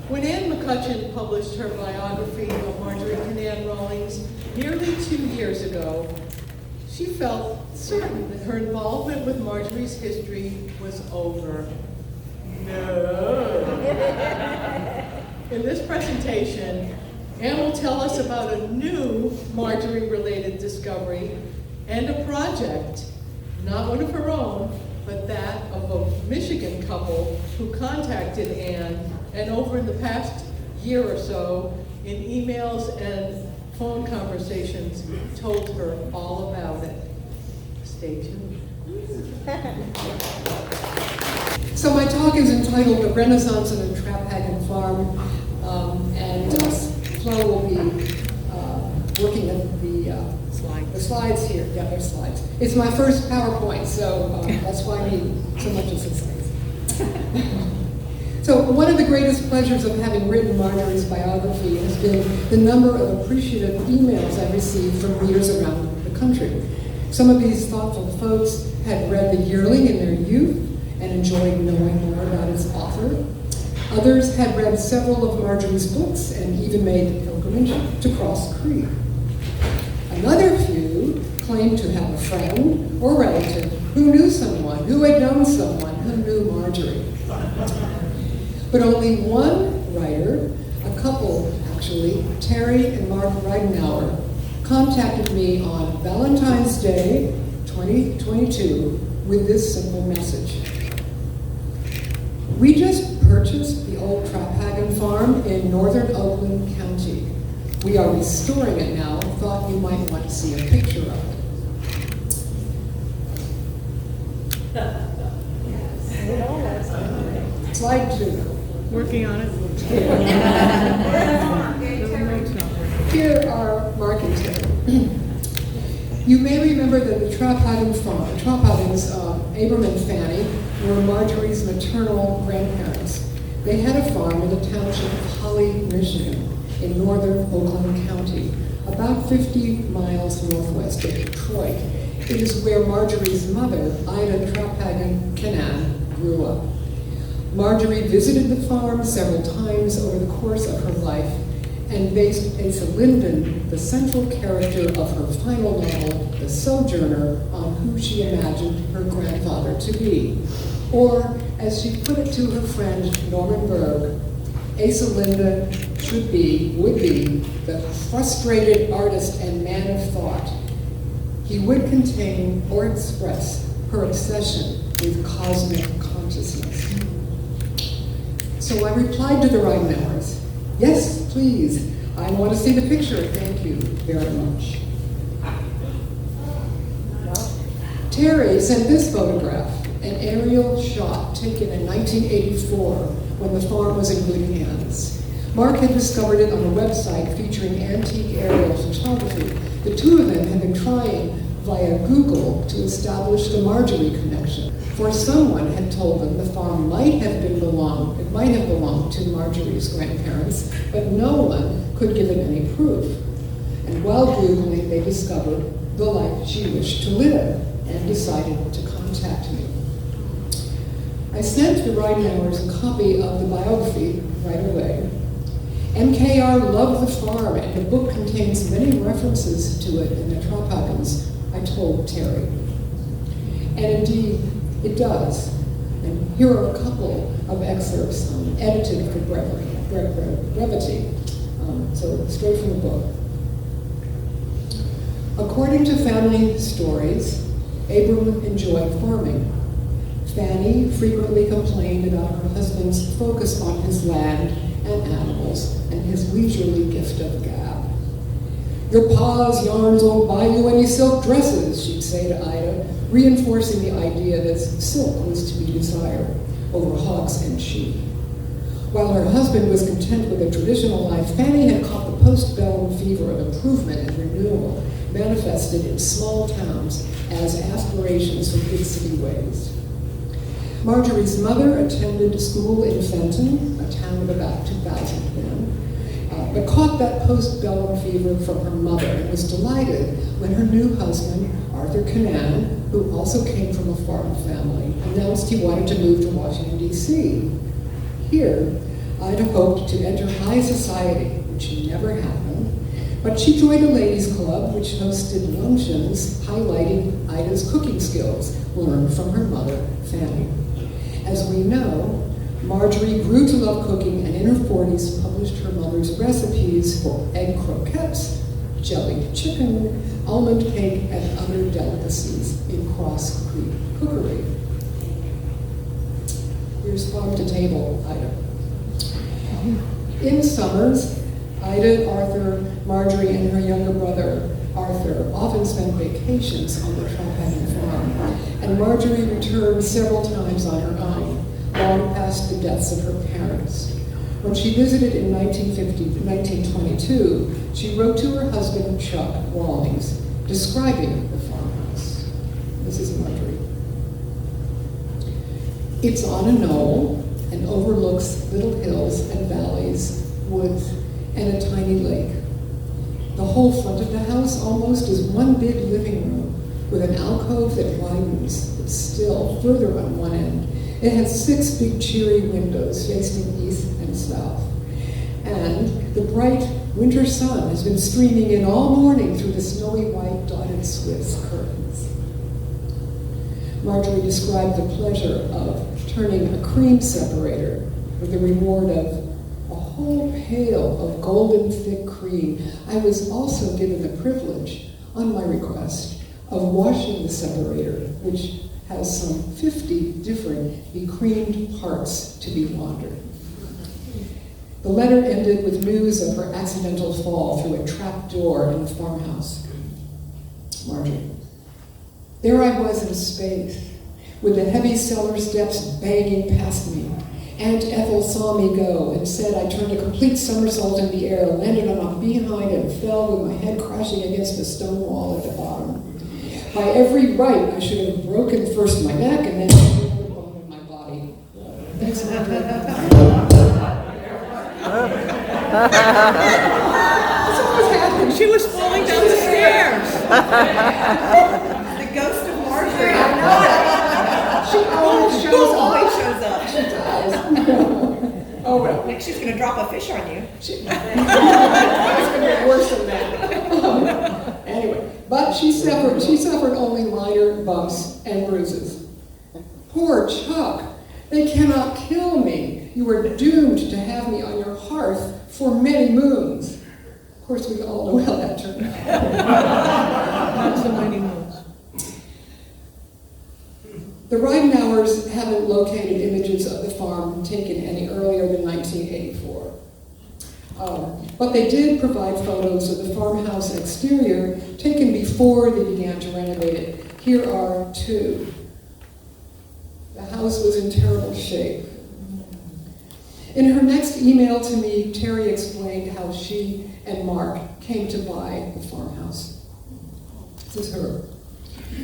When Anne McCutchan published her biography of Marjorie Canaan Rawlings nearly 2 years ago, she felt certain that her involvement with Marjorie's history was over. No. In this presentation, Anne will tell us about a new Marjorie-related discovery and a project, not one of her own, but that of a Michigan couple who contacted Anne, and over the past year or so, in emails and phone conversations, told her all about it. Stay tuned. So my talk is entitled "A Renaissance at a Traphagen Farm," and Flo will be looking at the slides here. Yeah, there's slides. It's my first PowerPoint, so that's why I need so much assistance. So one of the greatest pleasures of having written Marjorie's biography has been the number of appreciative emails I've received from readers around the country. Some of these thoughtful folks had read the Yearling in their youth and enjoyed knowing more about its author. Others had read several of Marjorie's books and even made the pilgrimage to Cross Creek. Another few claimed to have a friend or relative who knew someone, who had known someone who knew Marjorie. But only one writer, a couple actually, Terry and Mark Reidenauer, contacted me on Valentine's Day 2022 with this simple message. We just purchased the old Traphagen farm in northern Oakland County. We are restoring it now and thought you might want to see a picture of it. Slide 2. Working on it. Here are Mark and Terry. You may remember that the Traphagen farm, the Traphagens, Abram and Fanny, were Marjorie's maternal grandparents. They had a farm in the township of Holly, Michigan, in northern Oakland County, about 50 miles northwest of Detroit. It is where Marjorie's mother, Ida Traphagen Canaan, grew up. Marjorie visited the farm several times over the course of her life and based Asa Linden, the central character of her final novel, The Sojourner, on who she imagined her grandfather to be. Or, as she put it to her friend Norman Berg, Asa Linden would be the frustrated artist and man of thought. He would contain or express her obsession with cosmic consciousness. So I replied to the Reidenauers, yes, please, I want to see the picture, thank you very much. Terry sent this photograph, an aerial shot taken in 1984 when the farm was in good hands. Mark had discovered it on a website featuring antique aerial photography. The two of them had been trying via Google to establish the Marjorie connection, for someone had told them the farm might have belonged to Marjorie's grandparents, but no one could give them any proof. And while Googling, they discovered the life she wished to live and decided to contact me. I sent the Reidenauers a copy of the biography right away. MKR loved the farm, and the book contains many references to it in the Traphagens, I told Terry. And indeed, it does. And here are a couple of excerpts edited for brevity. So straight from the book. According to family stories, Abram enjoyed farming. Fanny frequently complained about her husband's focus on his land and animals and his leisurely gift of gab. Your pa's yarns won't buy you any silk dresses, she'd say to Ida, reinforcing the idea that silk was to be desired over hogs and sheep. While her husband was content with a traditional life, Fanny had caught the post-bellum fever of improvement and renewal, manifested in small towns as aspirations for big city ways. Marjorie's mother attended school in Fenton, a town of about 2,000 men, but caught that post-bellum fever from her mother and was delighted when her new husband, Arthur Canaan, who also came from a farm family, announced he wanted to move to Washington, D.C. Here, Ida hoped to enter high society, which never happened, but she joined a ladies' club which hosted luncheons highlighting Ida's cooking skills learned from her mother, Fanny. As we know, Marjorie grew to love cooking and in her 40s published her mother's recipes for egg croquettes, jellied chicken, almond cake, and other delicacies in Cross Creek Cookery. Here's farm to table, Ida. In summers, Ida, Arthur, Marjorie, and her younger brother, Arthur, often spent vacations on the Traphagen farm, and Marjorie returned several times on her own, long past the deaths of her parents. When she visited in 1922, she wrote to her husband, Chuck Wallings, describing the farmhouse. This is Marjorie. It's on a knoll and overlooks little hills and valleys, woods, and a tiny lake. The whole front of the house almost is one big living room with an alcove that widens, but still further on one end. It has 6 big cheery windows facing east and south. And the bright winter sun has been streaming in all morning through the snowy white dotted Swiss curtains. Marjorie described the pleasure of turning a cream separator with the reward of a whole pail of golden thick cream. I was also given the privilege, on my request, of washing the separator, which has some 50 different becreamed parts to be laundered. The letter ended with news of her accidental fall through a trap door in the farmhouse. Marjorie. There I was in space, with the heavy cellar steps banging past me. Aunt Ethel saw me go and said I turned a complete somersault in the air, landed on a behind, and fell with my head crashing against a stone wall at the bottom. By every right, I should have broken first my neck and then every other bone in my body. Thanks, Marjorie. That's what was happening. She was falling down the stairs. The ghost of Marjorie. I know it. She always shows up. Always shows up. She does. Oh well. Next she's going to drop a fish on you. It's going to be worse than that. Anyway, but she suffered only minor bumps and bruises. Poor Chuck. They cannot kill me. You are doomed to have me on your hearth for many moons. Of course, we all know how that turned out. That's the many moons. The Ridenauers haven't located images of the farm taken any earlier than 1984. But they did provide photos of the farmhouse exterior taken before they began to renovate it. Here are 2. The house was in terrible shape. In her next email to me, Terry explained how she and Mark came to buy the farmhouse. This is her.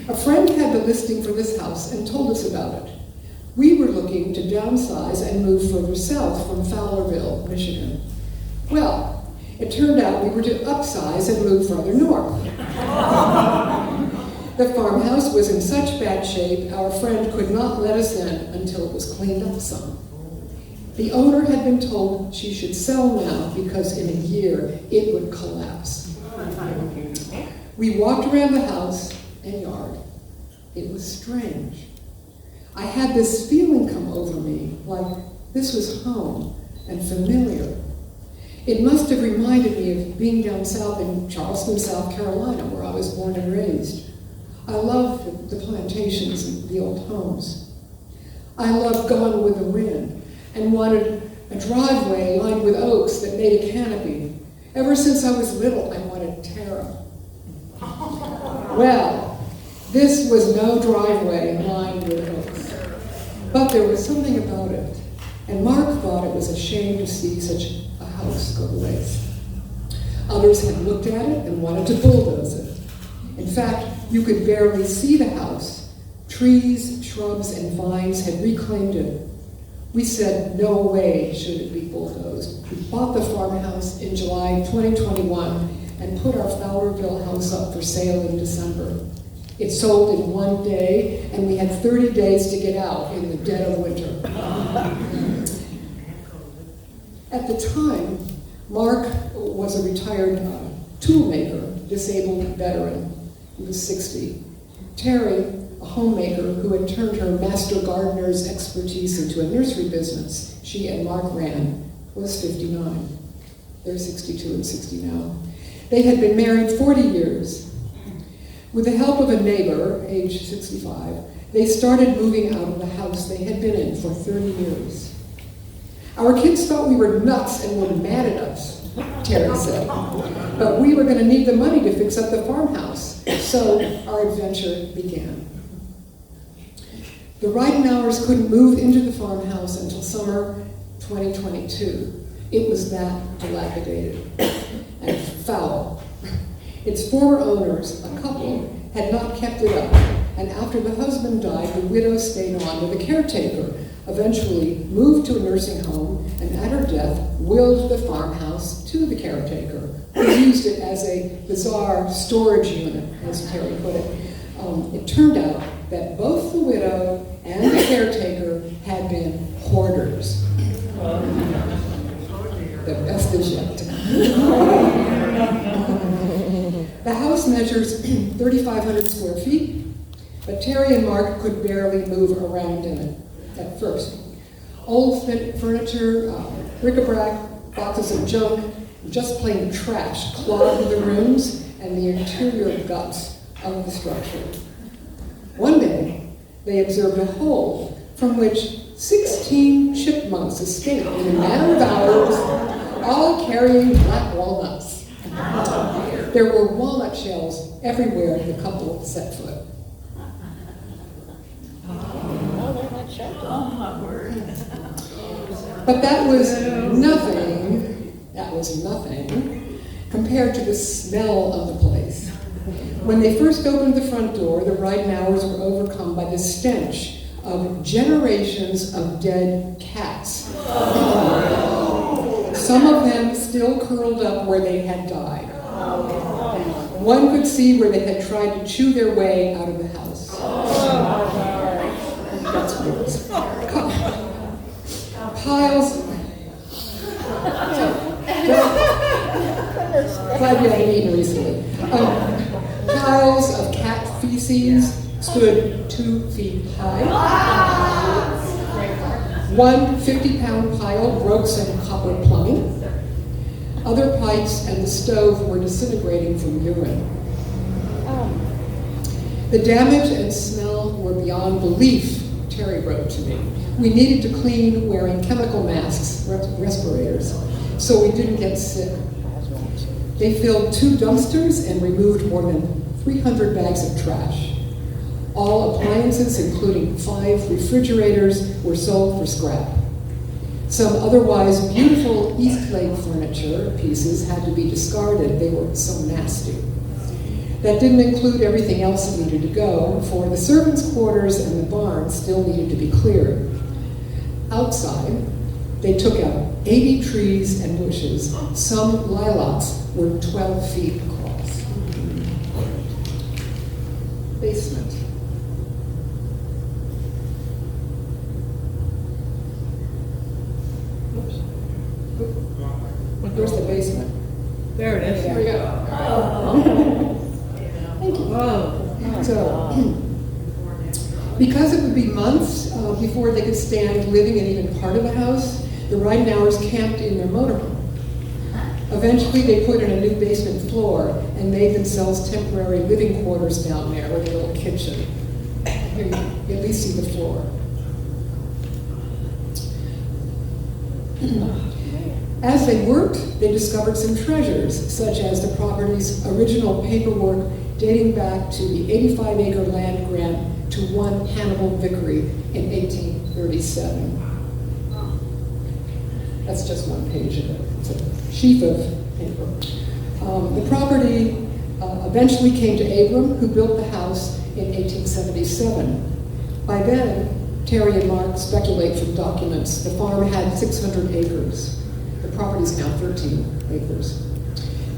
A friend had the listing for this house and told us about it. We were looking to downsize and move further south from Fowlerville, Michigan. Well, it turned out we were to upsize and move further north. The farmhouse was in such bad shape, our friend could not let us in until it was cleaned up some. The owner had been told she should sell now because in a year it would collapse. We walked around the house and yard. It was strange. I had this feeling come over me, like this was home and familiar. It must have reminded me of being down south in Charleston, South Carolina, where I was born and raised. I loved the plantations and the old homes. I loved Gone with the Wind and wanted a driveway lined with oaks that made a canopy. Ever since I was little, I wanted Tara. Well, this was no driveway lined with oaks. But there was something about it, and Mark thought it was a shame to see such a house go to waste. Others had looked at it and wanted to bulldoze it. In fact, you could barely see the house. Trees, shrubs, and vines had reclaimed it. We said, no way should it be bulldozed. We bought the farmhouse in July 2021 and put our Fowlerville house up for sale in December. It sold in one day, and we had 30 days to get out in the dead of winter. At the time, Mark was a retired toolmaker, disabled veteran. He was 60. Terry, a homemaker who had turned her master gardener's expertise into a nursery business she and Mark ran, was 59. They're 62 and 60 now. They had been married 40 years. With the help of a neighbor, age 65, they started moving out of the house they had been in for 30 years. Our kids thought we were nuts and were mad at us, Terry said. But we were going to need the money to fix up the farmhouse, so our adventure began. The Ridenhours couldn't move into the farmhouse until summer 2022. It was that dilapidated and foul. Its former owners, a couple, had not kept it up, and after the husband died, the widow stayed on with a caretaker, eventually moved to a nursing home, and at her death, willed the farmhouse to the caretaker, who used it as a bizarre storage unit, as Terry put it. It turned out that both the widow and the caretaker had been hoarders. The best is yet to come. The house measures 3,500 square feet, but Terry and Mark could barely move around in it at first. Old furniture, bric-a-brac, boxes of junk, just plain trash clogged the rooms and the interior guts of the structure. One day, they observed a hole from which 16 chipmunks escaped in a matter of hours, all carrying black walnuts. There were walnut shells everywhere the couple set foot. But that was nothing compared to the smell of the place. When they first opened the front door, the Ridenhours were overcome by the stench of generations of dead cats. Some of them still curled up where they had died. One could see where they had tried to chew their way out of the house. That's gross. Piles. Glad you haven't eaten recently. Piles of cat feces stood 2 feet high. One 50-pound pile broke some copper plumbing. Other pipes and the stove were disintegrating from urine. The damage and smell were beyond belief, Terry wrote to me. We needed to clean wearing chemical masks, respirators, so we didn't get sick. They filled 2 dumpsters and removed more than 300 bags of trash. All appliances, including 5 refrigerators, were sold for scrap. Some otherwise beautiful Eastlake furniture pieces had to be discarded. They were so nasty. That didn't include everything else that needed to go, for the servants' quarters and the barn still needed to be cleared. Outside, they took out 80 trees and bushes. Some lilacs were 12 feet across. Basement. Where's the basement? There it is. There we go. Thank you. Whoa. So, because it would be months before they could stand living in even part of the house, the Ridenhours camped in their motorhome. Eventually, they put in a new basement floor and made themselves temporary living quarters down there with a little kitchen. Here you at least see the floor. As they worked, they discovered some treasures, such as the property's original paperwork dating back to the 85-acre land grant to one Hannibal Vickery in 1837. That's just one page of it. It's a sheaf of paper. The property eventually came to Abram, who built the house in 1877. By then, Terry and Mark speculate from documents, the farm had 600 acres. The property's now 13 acres.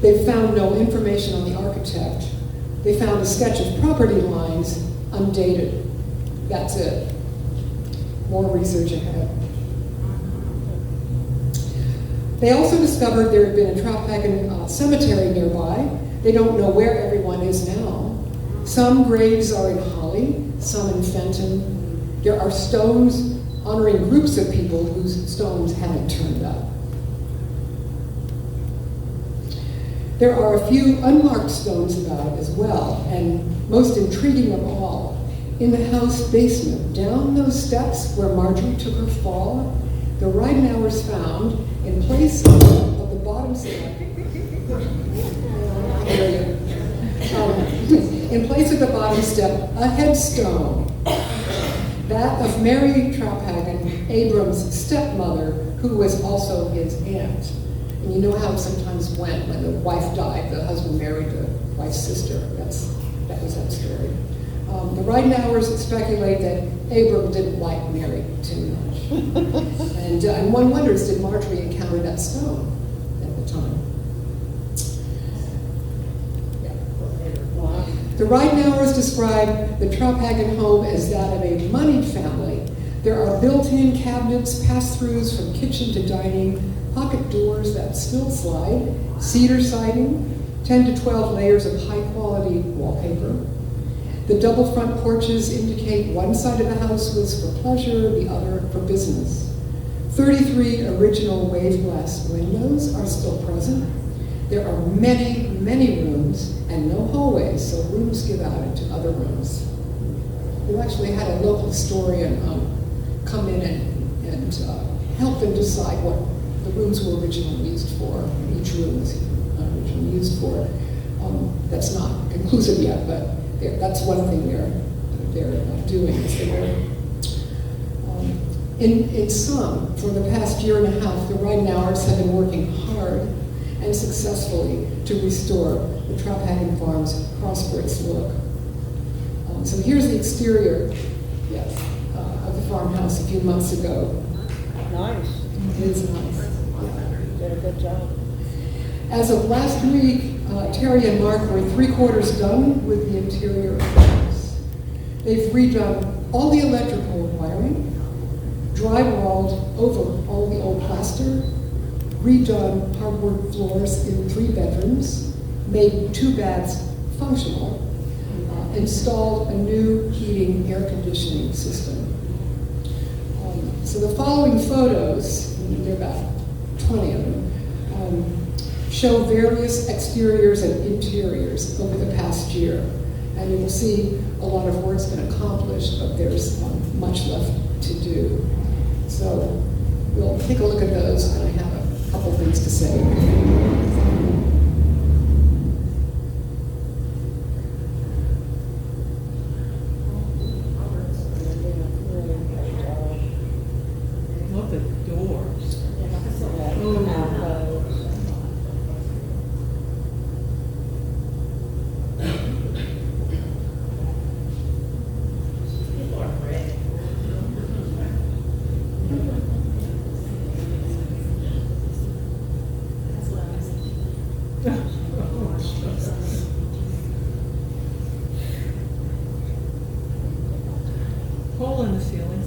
They found no information on the architect. They found a sketch of property lines, undated. That's it. More research ahead. They also discovered there had been a Traphagen cemetery nearby. They don't know where everyone is now. Some graves are in Holly, some in Fenton. There are stones honoring groups of people whose stones haven't turned up. There are a few unmarked stones about as well, and most intriguing of all, in the house basement, down those steps where Marjorie took her fall, the Ridenhours found, in place of the bottom step, in place of the bottom step, a headstone, that of Mary Traphagen, Abram's stepmother, who was also his aunt. And you know how it sometimes went when the wife died, the husband married the wife's sister. That was that story. The Ridenhours speculate that Abram didn't like Mary too much. And one wonders, did Marjorie encounter that stone at the time? The Ridenhours describe the Traphagen home as that of a moneyed family. There are built-in cabinets, pass-throughs from kitchen to dining, pocket doors that still slide, cedar siding, 10 to 12 layers of high-quality wallpaper. The double front porches indicate one side of the house was for pleasure, the other for business. 33 original wave glass windows are still present. There are many, many rooms and no hallways, so rooms give out into other rooms. We actually had a local historian come in and help them decide what the rooms were originally used for. Each room was originally used for. That's not conclusive yet, but that's one thing they're doing. Is in sum, for the past year and a half, the Ridenhours have been working hard and successfully to restore the Traphagen farm's prosperous look. So here's the exterior, yes, of the farmhouse a few months ago. Nice. It is nice. Did a good job. As of last week, Terry and Mark were 3/4 done with the interior of the house. They've redone all the electrical wiring, drywalled over all the old plaster, redone hardwood floors in 3 bedrooms, made 2 baths functional, installed a new heating air conditioning system. So the following photos, there are about 20 of them, show various exteriors and interiors over the past year. And you will see a lot of work's been accomplished, but there's much left to do. So we'll take a look at those, and I have a couple things to say. Love the doors. Hole in the ceiling.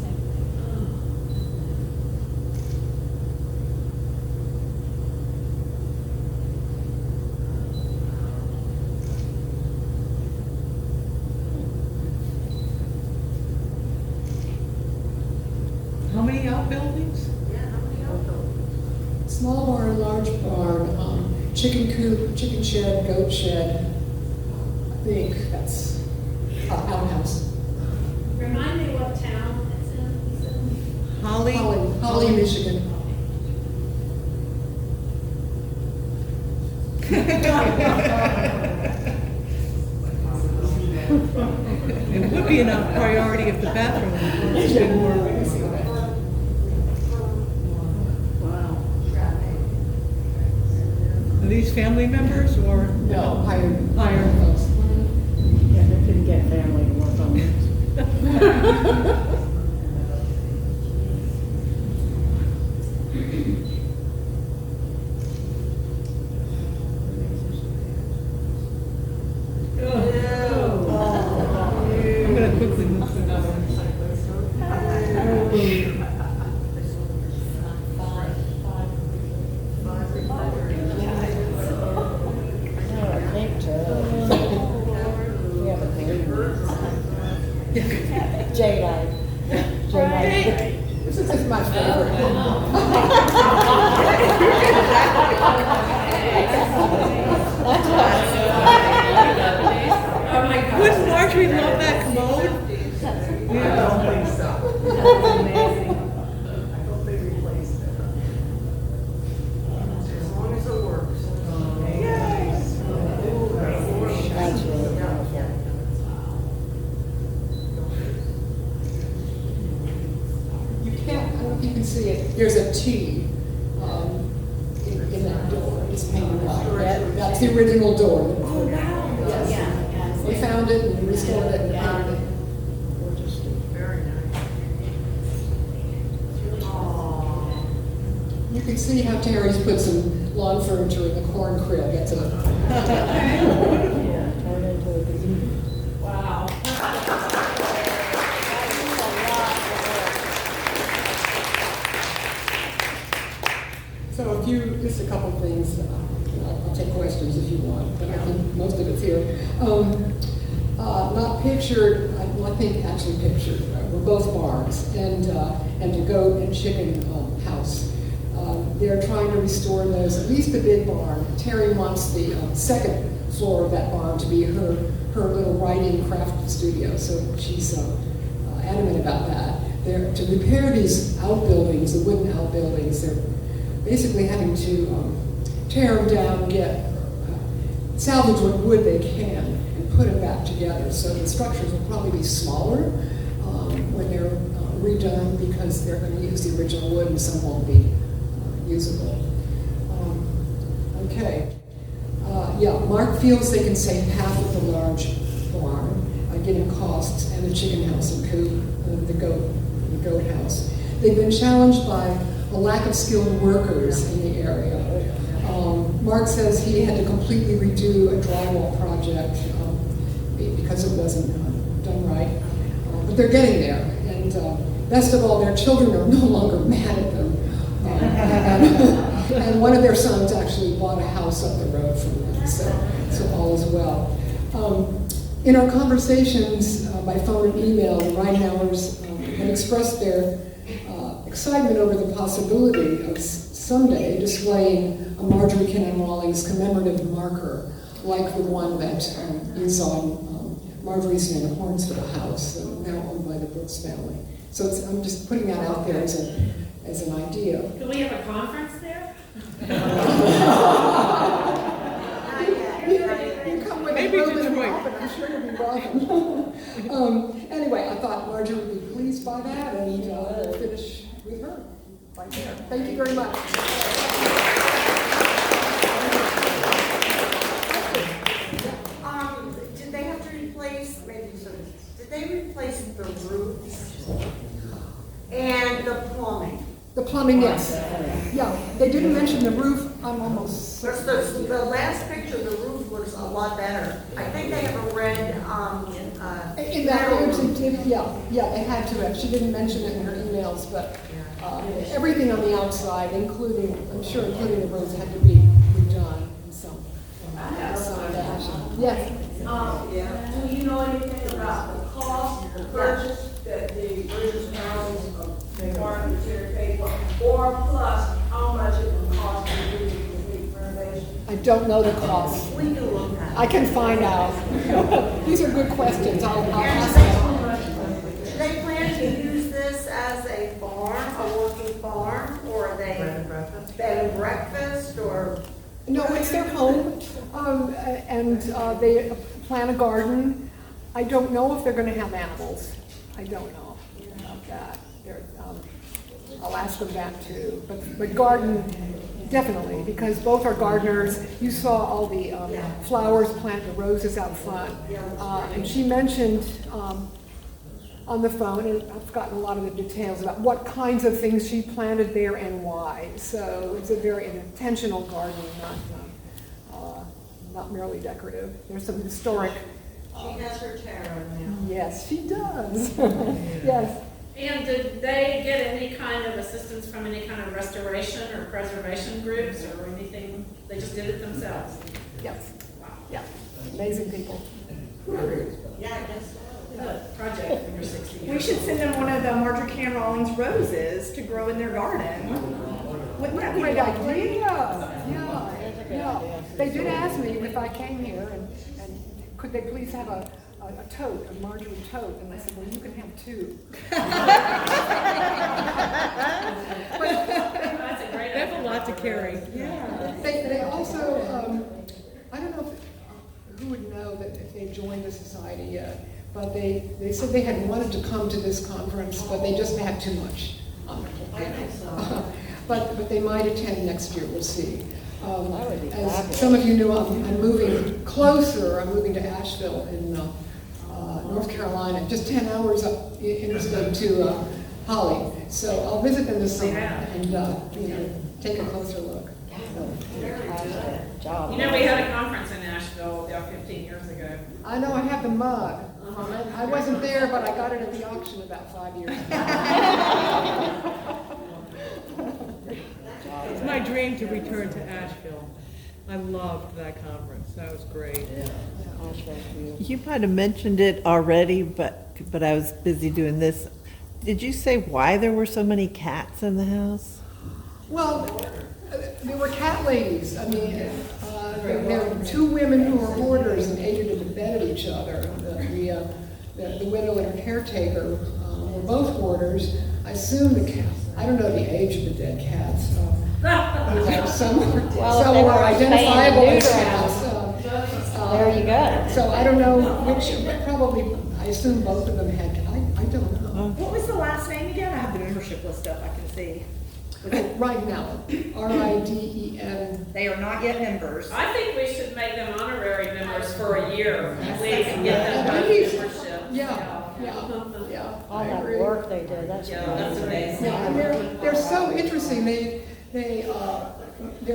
How many outbuildings? Small barn, large barn, chicken coop, chicken shed, goat shed. I think that's outhouse. Remind me what town it's in, you said? Holly, Michigan. It would be enough priority if the bathroom didn't work. Wow. Are these family members or? No, hired Hired. folks. Yeah, they couldn't get family to work on it. I'm going to quickly move to another one. Oh my God. Wouldn't Marjorie love that commode? I don't think so. I hope they replaced it. As long as it works. That's really powerful. You can't, I don't know if you can see it, there's a T in that door, it's painted white. That's the original door. Oh, wow. Yes. We found it and restored it and painted it. Very nice. Aww. You can see how Terry's put some lawn furniture in the corn crib. That's a. Wow. So just a couple of things. I'll take questions if you want, but I think most of it's here. Not pictured. I think actually pictured. Were both barns and a goat and chicken house. They're trying to restore those, at least the big barn. Terry wants the second floor of that barn to be her little writing craft studio, so she's adamant about that. They're to repair these outbuildings, the wooden outbuildings. They're basically having to tear them down, salvage what wood they can, and put them back together. So the structures will probably be smaller when they're redone because they're going to use the original wood and some won't be usable. Okay. Mark feels they can save half of the large barn, getting costs, and the chicken house and coop, the goat house. They've been challenged by a lack of skilled workers in the area. Mark says he had to completely redo a drywall project because it wasn't done right. But they're getting there. And best of all, their children are no longer mad at them. And one of their sons actually bought a house up the road from them, so all is well. In our conversations by phone and email, the Ridenours have expressed their excitement over the possibility of someday displaying a Marjorie Kinnan Rawlings commemorative marker like the one that is on Marjorie's name, Hornsville House, now owned by the Brooks family. So I'm just putting that out there as an idea. Can we have a conference there? You come with Maybe a Roman Detroit. often, I'm sure you'll be welcome. Anyway, I thought Marjorie would be pleased by that, and we'll finish with her right there. Thank you very much. Did they have to replace, did they replace the roofs and the plumbing? The plumbing, yes. Yeah, they didn't mention the roof. I'm almost. The last picture, the roof looks a lot better. I think they have a red, In that image, yeah, they had to. She didn't mention it in her emails, but everything on the outside, including the roofs, had to be redone in some fashion. Yes. Do you know anything about the cost, the purchase that the British Pounds of Martin Material paid for, or plus how much it would cost to do the complete renovation? I don't know the cost. we can look at it. I can find out. These are good questions. I'll ask them. Do they plan to use this as a farm, a working farm, or are they bed and breakfast, or? No, it's their home, and they plan a garden. I don't know if they're going to have animals. I don't know about that. I'll ask them that too. But garden, definitely, because both are gardeners. You saw all the flowers planted, the roses out front. And she mentioned on the phone, and I've forgotten a lot of the details about what kinds of things she planted there and why. So it's a very intentional garden, not merely decorative. There's some historic. She has her tarot now. Yes, she does. Yes. And did they get any kind of assistance from any kind of restoration or preservation groups or anything? They just did it themselves? Yes. Wow. Yeah. Amazing people. Yeah, I guess so. project when you're 60 years We should old. send them one of the Marjorie Can Rawlings roses to grow in their garden. Wouldn't that be Great lovely? Yeah. They did ask me if I came here and could they please have a tote, a Marjorie tote, and I said, well, you can have two. That's a great They have a idea. lot to carry. Yeah. They also, I don't know who would know that if they joined the society yet, but they said they had wanted to come to this conference, but they just had too much on their plate. But they might attend next year, we'll see. As some of you know, I'm moving closer. I'm moving to Asheville in North Carolina, just 10 hours up interstate to Holly. So I'll visit them this summer and take a closer look. You know, we had a conference in Nashville about 15 years ago. I know I have the mug. I wasn't there, but I got it at the auction about 5 years ago. It's my dream to return to Asheville. I loved that conference. That was great. You might have mentioned it already, but I was busy doing this. Did you say why there were so many cats in the house? Well, there were cat ladies. I mean, there were two women who were hoarders and aided and abetted each other. The widow and her caretaker were both hoarders. I assume the cat, I don't know the age of the dead cats. Some were identifiable as cats. There you go. So I don't know which, but probably, I assume both of them had, I don't know. What was the last name again? I have the membership list up, I can see. Right now, RIDEN. They are not yet members. I think we should make them honorary members for a year, at least, and get them both membership. Yeah. All I that agree. work they did, that's Yeah, that's amazing. Yeah, and they're so interesting. There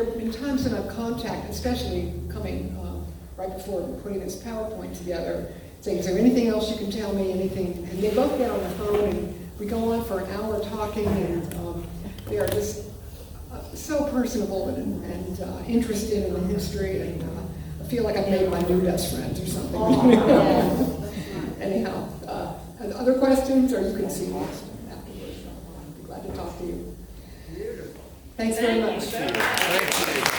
have been times when I've contacted, especially coming right before putting this PowerPoint together, saying, is there anything else you can tell me, anything? And they both get on the phone and we go on for an hour talking, and they are just so personable and interested in the history, and I feel like I've made my new best friends or something. Anyhow, other questions, or you can see me afterwards. I'd be glad to talk to you. Thanks very much. Thank you.